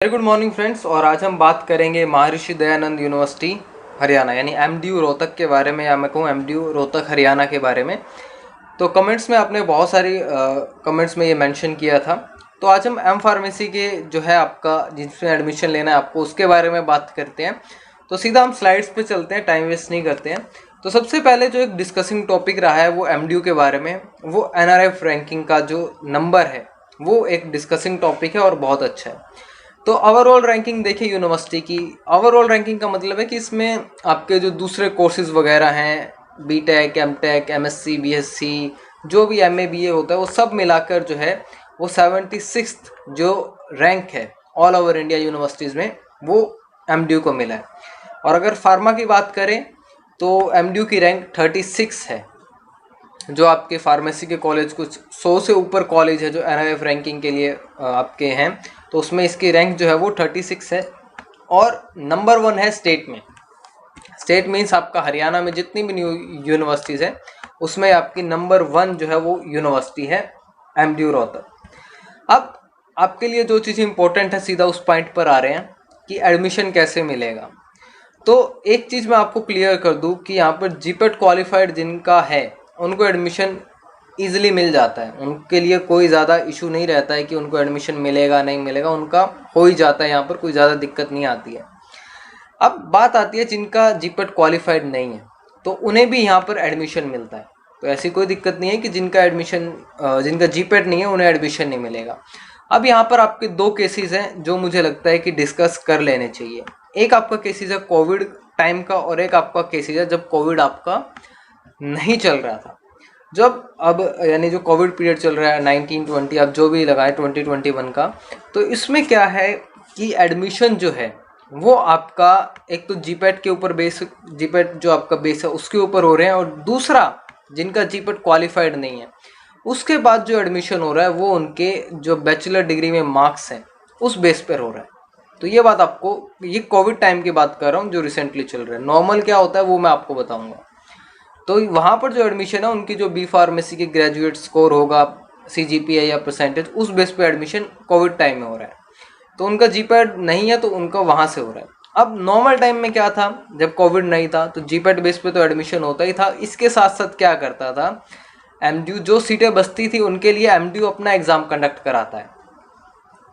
Very good morning friends. और आज हम बात करेंगे महर्षि दयानंद यूनिवर्सिटी हरियाणा यानी एमडीयू रोहतक के बारे में, या मैं कहूँ एमडीयू रोहतक हरियाणा के बारे में। तो कमेंट्स में आपने बहुत सारी कमेंट्स में ये मेंशन किया था। तो आज हम एम फार्मेसी के जो है आपका जिसमें एडमिशन लेना है आपको, उसके बारे में बात करते हैं। तो सीधा हम स्लाइड्स पे चलते हैं, टाइम वेस्ट नहीं करते हैं। तो सबसे पहले जो एक डिस्कसिंग टॉपिक रहा है वो एमडीयू के बारे में, वो एनआरएफ रैंकिंग का जो नंबर है वो एक डिस्कसिंग टॉपिक है और बहुत अच्छा है। तो ओवरऑल रैंकिंग देखिए यूनिवर्सिटी की। ओवरऑल रैंकिंग का मतलब है कि इसमें आपके जो दूसरे कोर्सेज वगैरह हैं, बीटेक, एमटेक, एमएससी, बीएससी, जो भी एमए बीए होता है वो सब मिलाकर जो है वो 76 जो रैंक है ऑल ओवर इंडिया यूनिवर्सिटीज़ में वो एमडीयू को मिला है। और अगर फार्मा की बात करें तो एमडीयू की रैंक 36 है। जो आपके फार्मेसी के कॉलेज कुछ 100 से ऊपर कॉलेज है जो एनआईएफ रैंकिंग के लिए आपके हैं, तो उसमें इसकी रैंक जो है वो 36 है। और नंबर 1 है स्टेट में। स्टेट मीन्स आपका हरियाणा में जितनी भी यूनिवर्सिटीज़ है उसमें आपकी नंबर 1 जो है वो यूनिवर्सिटी है एमडीयू रोहतक। अब आपके लिए जो चीज़ इंपॉर्टेंट है, सीधा उस पॉइंट पर आ रहे हैं कि एडमिशन कैसे मिलेगा। तो एक चीज़ मैं आपको क्लियर कर दूं कि यहाँ पर जीपेट क्वालिफाइड जिनका है उनको एडमिशन ईजिली मिल जाता है। उनके लिए कोई ज़्यादा इशू नहीं रहता है कि उनको एडमिशन मिलेगा नहीं मिलेगा, उनका हो ही जाता है, यहाँ पर कोई ज़्यादा दिक्कत नहीं आती है। अब बात आती है जिनका जीपेट क्वालिफाइड नहीं है तो उन्हें भी यहाँ पर एडमिशन मिलता है। तो ऐसी कोई दिक्कत नहीं है कि जिनका जीपेट नहीं है उन्हें एडमिशन नहीं मिलेगा। अब यहाँ पर आपके दो केसेस हैं जो मुझे लगता है कि डिस्कस कर लेने चाहिए। एक आपका केसेस है कोविड टाइम का, और एक आपका केसेस है जब कोविड आपका नहीं चल रहा था। जब अब यानी जो कोविड पीरियड चल रहा है 1920, अब जो भी लगाए 2021 का, तो इसमें क्या है कि एडमिशन जो है वो आपका एक तो जीपेट के ऊपर बेस, जीपेट जो आपका बेस है उसके ऊपर हो रहे हैं, और दूसरा जिनका जीपेट क्वालिफाइड नहीं है उसके बाद जो एडमिशन हो रहा है वो उनके जो बैचलर डिग्री में मार्क्स हैं उस बेस पर हो रहा है। तो ये बात आपको, ये कोविड टाइम की बात कर रहा हूँ जो रिसेंटली चल रहा है। नॉर्मल क्या होता है वो मैं आपको बताऊंगा। तो वहाँ पर जो एडमिशन है उनकी जो बी फार्मेसी की ग्रेजुएट स्कोर होगा, सीजीपीए या परसेंटेज, उस बेस पे एडमिशन कोविड टाइम में हो रहा है। तो उनका जीपैड नहीं है तो उनका वहाँ से हो रहा है। अब नॉर्मल टाइम में क्या था, जब कोविड नहीं था तो जीपैड बेस पे तो एडमिशन होता ही था। इसके साथ साथ क्या करता था एमडीयू, जो सीटें बचती थी उनके लिए एमडीयू अपना एग्ज़ाम कंडक्ट कराता है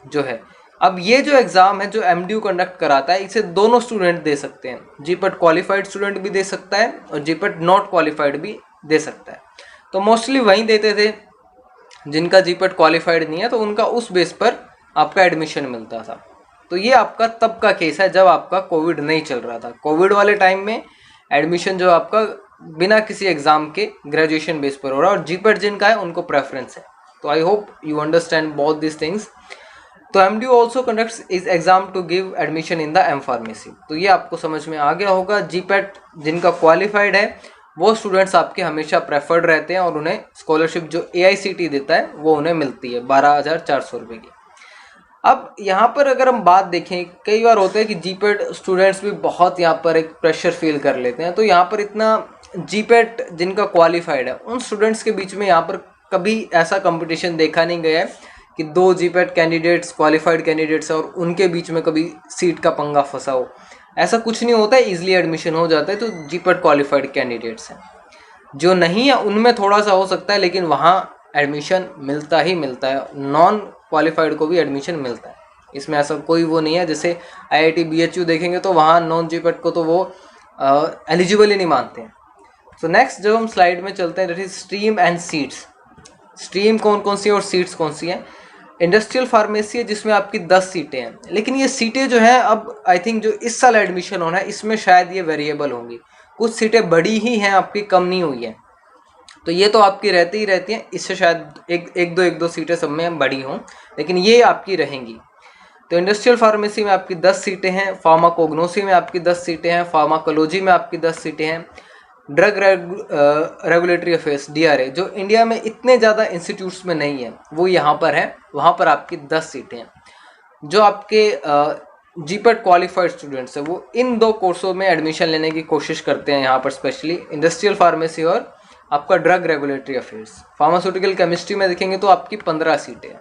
जो है। अब ये जो एग्ज़ाम है जो एमडीयू कंडक्ट कराता है इसे दोनों स्टूडेंट दे सकते हैं। जीपेट क्वालिफाइड स्टूडेंट भी दे सकता है और जीपेट नॉट क्वालिफाइड भी दे सकता है। तो मोस्टली वहीं देते थे जिनका जीपेट क्वालिफाइड नहीं है, तो उनका उस बेस पर आपका एडमिशन मिलता था। तो ये आपका तब का केस है जब आपका कोविड नहीं चल रहा था। कोविड वाले टाइम में एडमिशन जो आपका बिना किसी एग्ज़ाम के ग्रेजुएशन बेस पर हो रहा है, और जीपेट जिनका है उनको प्रेफरेंस है। तो I hope you understand both this things. तो एमडीयू ऑल्सो कंडक्ट्स इस exam to give admission in the M pharmacy. तो ये आपको समझ में आ गया होगा। जीपेट जिनका क्वालिफाइड है वो स्टूडेंट्स आपके हमेशा प्रेफर्ड रहते हैं, और उन्हें स्कॉलरशिप जो एआईसीटी देता है वो उन्हें मिलती है 12,400 रुपये की। अब यहाँ पर अगर हम बात देखें, कई बार होता है कि जीपेट स्टूडेंट्स भी बहुत यहाँ पर एक प्रेशर फील कर लेते हैं। तो यहाँ पर इतना जीपेट जिनका क्वालिफाइड है उन स्टूडेंट्स के बीच में यहाँ पर कभी ऐसा कंपटीशन देखा नहीं गया है कि दो जीपेट कैंडिडेट्स क्वालिफाइड कैंडिडेट्स हैं और उनके बीच में कभी सीट का पंगा फंसा हो। ऐसा कुछ नहीं होता है, इजीली एडमिशन हो जाता है। तो जीपेट क्वालिफाइड कैंडिडेट्स हैं, जो नहीं है उनमें थोड़ा सा हो सकता है, लेकिन वहाँ एडमिशन मिलता ही मिलता है। नॉन क्वालिफाइड को भी एडमिशन मिलता है, इसमें ऐसा कोई वो नहीं है। जैसे आईआईटी बीएचयू देखेंगे तो वहाँ नॉन जीपेट को तो वो एलिजिबल ही नहीं मानते हैं। सो नेक्स्ट जब हम स्लाइड में चलते हैं, that is stream and seats. Stream कौन कौन सी है और सीट्स कौन सी हैं। इंडस्ट्रियल फार्मेसी है जिसमें आपकी 10 सीटें हैं, लेकिन ये सीटें जो हैं अब आई थिंक जो इस साल एडमिशन होना है इसमें शायद ये वेरिएबल होंगी। कुछ सीटें बड़ी ही हैं आपकी, कम नहीं हुई हैं। तो ये तो आपकी रहती ही रहती हैं, इससे शायद एक दो सीटें सब में बड़ी हों, लेकिन ये आपकी रहेंगी। तो इंडस्ट्रियल फार्मेसी में आपकी 10 सीटें हैं, फार्माकोग्नोसी में आपकी 10 सीटें हैं, फार्माकोलॉजी में आपकी 10 सीटें हैं, ड्रग रेगुलेटरी अफेयर्स डीआरए जो इंडिया में इतने ज़्यादा इंस्टीट्यूट्स में नहीं है वो यहाँ पर है, वहाँ पर आपकी 10 सीटें हैं। जो आपके जीपेट क्वालिफाइड स्टूडेंट्स हैं वो इन दो कोर्सों में एडमिशन लेने की कोशिश करते हैं यहाँ पर, स्पेशली इंडस्ट्रियल फार्मेसी और आपका drug regulatory affairs. Pharmaceutical chemistry में देखेंगे तो आपकी 15 सीटें हैं।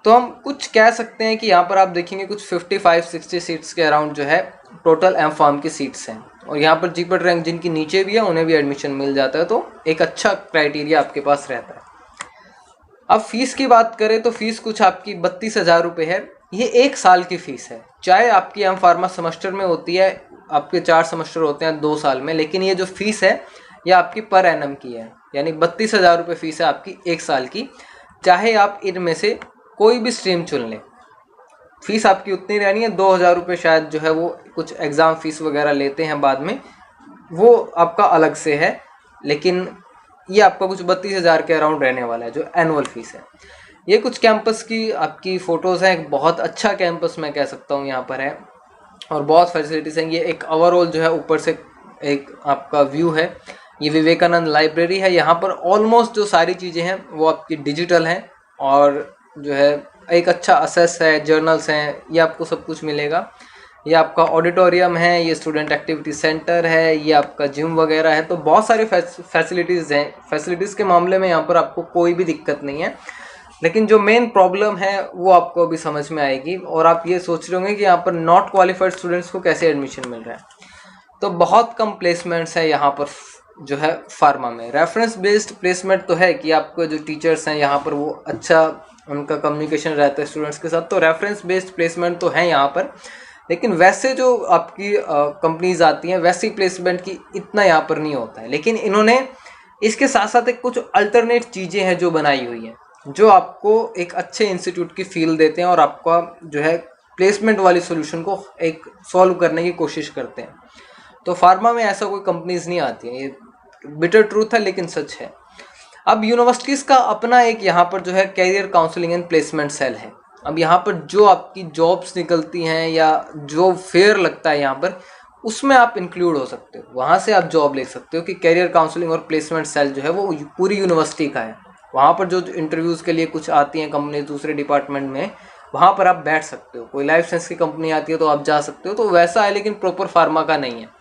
तो हम कुछ कह सकते हैं कि यहाँ पर आप देखेंगे कुछ 55-60 सीट्स के अराउंड जो है टोटल एम फार्म की सीट्स हैं, और यहाँ पर जीपीटी रैंक जिनकी नीचे भी है उन्हें भी एडमिशन मिल जाता है, तो एक अच्छा क्राइटेरिया आपके पास रहता है। अब फीस की बात करें तो फीस कुछ आपकी 32,000 रुपये है। ये 1 साल की फ़ीस है, चाहे आपकी एम फार्मा सेमेस्टर में होती है, आपके 4 सेमेस्टर होते हैं 2 साल में, लेकिन ये जो फीस है ये आपकी पर एनम की है, यानी 32,000 रुपये फीस है आपकी 1 साल की। चाहे आप इनमें से कोई भी स्ट्रीम चुन लें, फीस आपकी उतनी रहनी है। 2,000 रुपये शायद जो है वो कुछ एग्ज़ाम फीस वगैरह लेते हैं बाद में, वो आपका अलग से है, लेकिन ये आपका कुछ 32,000 के अराउंड रहने वाला है जो एनुअल फीस है। ये कुछ कैंपस की आपकी फ़ोटोज़ हैं, एक बहुत अच्छा कैंपस मैं कह सकता हूँ यहाँ पर है, और बहुत फैसिलिटीज़ हैं। ये एक ओवरऑल जो है ऊपर से एक आपका व्यू है। ये विवेकानंद लाइब्रेरी है, यहाँ पर ऑलमोस्ट जो सारी चीज़ें हैं वो आपकी डिजिटल हैं, और जो है एक अच्छा असेस है, जर्नल्स हैं, ये आपको सब कुछ मिलेगा। ये आपका ऑडिटोरियम है, ये स्टूडेंट एक्टिविटी सेंटर है, ये आपका जिम वगैरह है, तो बहुत सारी फैसिलिटीज़ हैं। फैसिलिटीज़ के मामले में यहाँ पर आपको कोई भी दिक्कत नहीं है, लेकिन जो मेन प्रॉब्लम है वो आपको अभी समझ में आएगी, और आप ये सोच रहे होंगे कि यहाँ पर नॉट क्वालिफाइड स्टूडेंट्स को कैसे एडमिशन मिल रहा है। तो बहुत कम प्लेसमेंट्स है यहाँ पर जो है फार्मा में। रेफरेंस बेस्ड प्लेसमेंट तो है कि आपको जो टीचर्स हैं यहाँ पर वो अच्छा उनका कम्युनिकेशन रहता है स्टूडेंट्स के साथ, तो रेफरेंस बेस्ड प्लेसमेंट तो है यहाँ पर, लेकिन वैसे जो आपकी कंपनीज आती हैं वैसी प्लेसमेंट की इतना यहाँ पर नहीं होता है। लेकिन इन्होंने इसके साथ साथ एक कुछ अल्टरनेट चीज़ें हैं जो बनाई हुई हैं, जो आपको एक अच्छे इंस्टीट्यूट की फील देते हैं और आपका जो है प्लेसमेंट वाली सोल्यूशन को एक सॉल्व करने की कोशिश करते हैं। तो फार्मा में ऐसा कोई कंपनीज नहीं आती हैं, ये बिटर ट्रूथ है लेकिन सच है। अब यूनिवर्सिटीज़ का अपना एक यहाँ पर जो है career counselling and placement cell है। अब यहाँ पर जो आपकी जॉब्स निकलती हैं या जो फेयर लगता है यहाँ पर, उसमें आप इंक्लूड हो सकते हो, वहाँ से आप जॉब ले सकते हो कि कैरियर काउंसलिंग और प्लेसमेंट सेल जो है वो पूरी यूनिवर्सिटी का है। वहाँ पर जो इंटरव्यूज़ के लिए कुछ आती हैं कंपनी दूसरे डिपार्टमेंट में, वहाँ पर आप बैठ सकते हो। कोई लाइफ साइंस की कंपनी आती है तो आप जा सकते हो, तो वैसा है, लेकिन प्रॉपर फार्मा का नहीं है।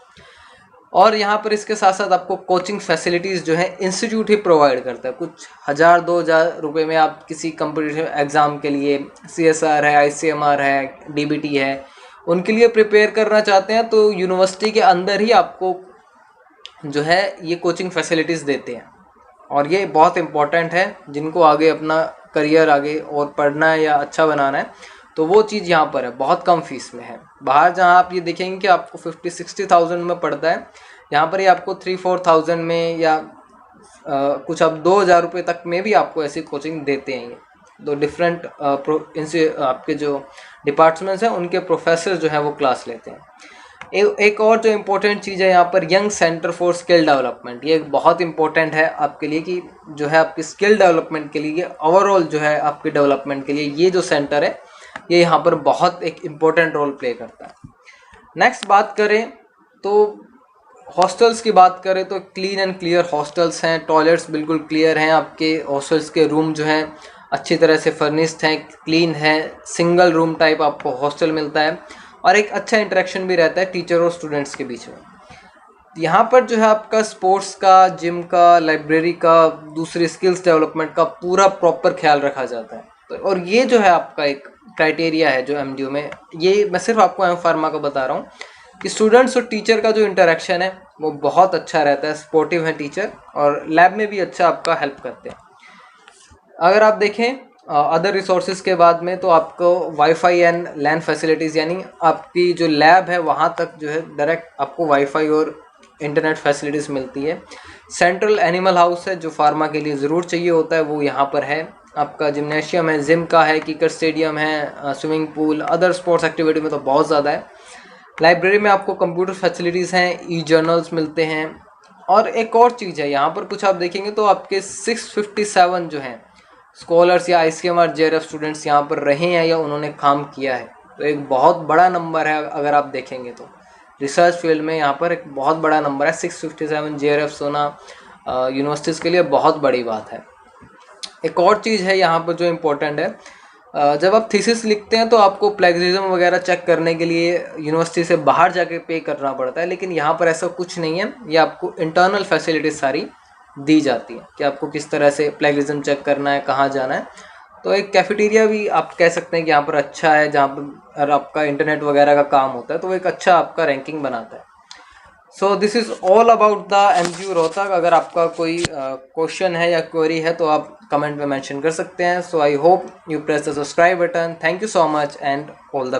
और यहाँ पर इसके साथ साथ आपको कोचिंग फैसिलिटीज़ जो है इंस्टीट्यूट ही प्रोवाइड करता है। कुछ 1,000-2,000 रुपये में आप किसी कम्पिटिटिव एग्ज़ाम के लिए, CSR है, ICMR है, DBT है, उनके लिए प्रिपेयर करना चाहते हैं तो यूनिवर्सिटी के अंदर ही आपको जो है ये कोचिंग फैसिलिटीज़ देते हैं। और ये बहुत इम्पॉर्टेंट है जिनको आगे अपना करियर आगे और पढ़ना है या अच्छा बनाना है, तो वो चीज़ यहाँ पर है, बहुत कम फीस में है। बाहर जहाँ आप ये देखेंगे कि आपको 50-60,000 में पड़ता है, यहाँ पर ये आपको 3-4,000 में या कुछ अब 2,000 रुपये तक में भी आपको ऐसी कोचिंग देते हैं। ये दो डिफरेंट इनसे आपके जो डिपार्टमेंट्स हैं उनके प्रोफेसर जो हैं वो क्लास लेते हैं। एक और जो इम्पोर्टेंट चीज़ है यहाँ पर, young centre for skill development. ये बहुत इंपॉर्टेंट है आपके लिए कि जो है आपकी स्किल डेवलपमेंट के लिए, ओवरऑल जो है आपके डेवलपमेंट के लिए ये जो सेंटर है ये यहाँ पर बहुत एक इम्पोर्टेंट रोल प्ले करता है। नेक्स्ट बात करें तो हॉस्टल्स की बात करें तो क्लीन एंड क्लियर हॉस्टल्स हैं, टॉयलेट्स बिल्कुल क्लियर हैं, आपके हॉस्टल्स के रूम जो हैं अच्छी तरह से फर्निश्ड हैं, क्लीन है, सिंगल रूम टाइप आपको हॉस्टल मिलता है, और एक अच्छा इंटरेक्शन भी रहता है टीचर और स्टूडेंट्स के बीच में। यहाँ पर जो है आपका स्पोर्ट्स का, जिम का, लाइब्रेरी का, दूसरी स्किल्स डेवलपमेंट का पूरा प्रॉपर ख्याल रखा जाता है। तो और ये जो है आपका एक क्राइटेरिया है जो MDU में, ये मैं सिर्फ आपको एम फार्मा का बता रहा हूँ कि स्टूडेंट्स और टीचर का जो इंटरेक्शन है वो बहुत अच्छा रहता है, सपोर्टिव है टीचर, और लैब में भी अच्छा आपका हेल्प करते हैं। अगर आप देखें अदर रिसोर्सेज के बाद में, तो आपको वाईफाई एंड लैन फैसिलिटीज़, यानी आपकी जो लैब है वहाँ तक जो है डायरेक्ट आपको वाईफाई और इंटरनेट फैसिलिटीज़ मिलती है। सेंट्रल एनिमल हाउस है जो फार्मा के लिए ज़रूर चाहिए होता है, वो यहाँ पर है। आपका जिम्नेशियम है, जिम का है, क्रिकेट स्टेडियम है, swimming pool, other sports activity में तो बहुत ज़्यादा है। लाइब्रेरी में आपको कंप्यूटर फैसिलिटीज़ हैं, ई-जर्नल्स मिलते हैं। और एक और चीज़ है यहाँ पर, कुछ आप देखेंगे तो आपके 657 जो हैं स्कॉलर्स या ICMR JRF स्टूडेंट्स यहाँ पर रहे हैं या उन्होंने काम किया है, तो एक बहुत बड़ा नंबर है। अगर आप देखेंगे तो रिसर्च फील्ड में यहाँ पर एक बहुत बड़ा नंबर है। 657 JRF होना यूनिवर्सिटीज़ के लिए बहुत बड़ी बात है। एक और चीज़ है यहाँ पर जो इम्पोर्टेंट है, जब आप थीसिस लिखते हैं तो आपको प्लेगरिज्म वगैरह चेक करने के लिए यूनिवर्सिटी से बाहर जाके पे करना पड़ता है, लेकिन यहाँ पर ऐसा कुछ नहीं है। ये आपको इंटरनल फैसिलिटीज़ सारी दी जाती है कि आपको किस तरह से प्लेगरिज्म चेक करना है, कहाँ जाना है, तो एक कैफेटेरिया भी आप कह सकते हैं कि यहाँ पर अच्छा है, जहाँ पर अगर आपका इंटरनेट वगैरह का काम होता है तो वो एक अच्छा आपका रैंकिंग बनाता है। So this is all about the MGU Rohtak. अगर आपका कोई क्वेश्चन है या क्वेरी है तो आप कमेंट में मेंशन कर सकते हैं। So I hope you press the subscribe button. Thank you so much and all the best.